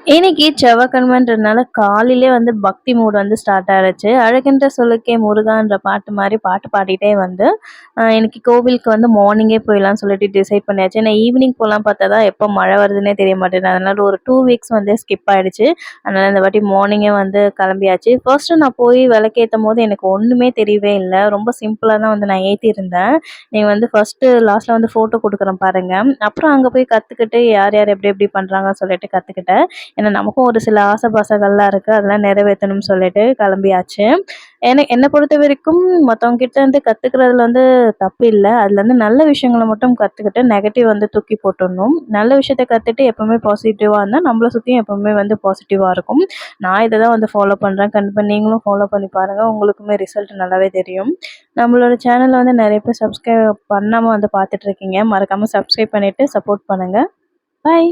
இன்னைக்கு செவ்வாய்க்கிழமைன்றதுனால காலையிலே வந்து பக்தி மூட் வந்து ஸ்டார்ட் ஆயிருச்சு. "அழகென்ற சொல்லுக்கே முருகான்ற" பாட்டு மாரி பாட்டு பாடிட்டே வந்து, இன்னைக்கு கோவிலுக்கு வந்து மார்னிங்கே போயிடலாம்னு சொல்லிட்டு டிசைட் பண்ணியாச்சு. ஏன்னா ஈவினிங் போலாம் பார்த்தா தான் எப்போ மழை வருதுன்னே தெரிய மாட்டேங்குது. அதனால ஒரு 2 வீக்ஸ் வந்து ஸ்கிப் ஆயிடுச்சு. அதனால இந்த வாட்டி மார்னிங்கே வந்து கிளம்பியாச்சு. ஃபர்ஸ்ட்டு நான் போய் விளக்கேத்தும்போது எனக்கு ஒண்ணுமே தெரியவே இல்ல. ரொம்ப சிம்பிளா தான் வந்து நான் ஏத்தியிருந்தேன். நீங்க வந்து ஃபர்ஸ்ட்டு லாஸ்ட்ல வந்து ஃபோட்டோ குடுக்குறேன் பாருங்க. அப்புறம் அங்க போய் கத்துக்கிட்டு யார் யார் எப்படி எப்படி பண்றாங்கன்னு சொல்லிட்டு கத்துக்கிட்டேன். ஏன்னா நமக்கும் ஒரு சில ஆசை பாசங்கள்லாம் இருக்கு. அதெல்லாம் நிறைவேத்தணும்னு சொல்லிட்டு கிளம்பியாச்சு. என்ன பொறுத்தவரைக்கும் மத்தவங்க கிட்ட இருந்து கத்துக்கிறதுல வந்து தப்பு இல்ல. அதுலேருந்து நல்ல விஷயங்கள மட்டும் கத்துக்கிட்டு, நெகட்டிவ் வந்து தூக்கி போட்டுறணும். நல்ல விஷயத்த கத்துட்டு எப்பவுமே பாசிட்டிவா இருந்தா, நம்மள சுத்தியும் எப்பவுமே வந்து பாசிட்டிவா இருக்கும். நான் இத தான் வந்து ஃபாலோ பண்றேன். கண்டிப்பா நீங்களும் ஃபாலோ பண்ணி பாருங்க. உங்களுக்குமே ரிசல்ட் நல்லாவே தெரியும். நம்மளோட சேனல்ல வந்து நெறைய பேர் சப்ஸ்கிரைப் பண்ணாம வந்து பார்த்துட்டு இருக்கீங்க. மறக்காம சப்ஸ்கிரைப் பண்ணிட்டு சப்போர்ட் பண்ணுங்க. பாய்.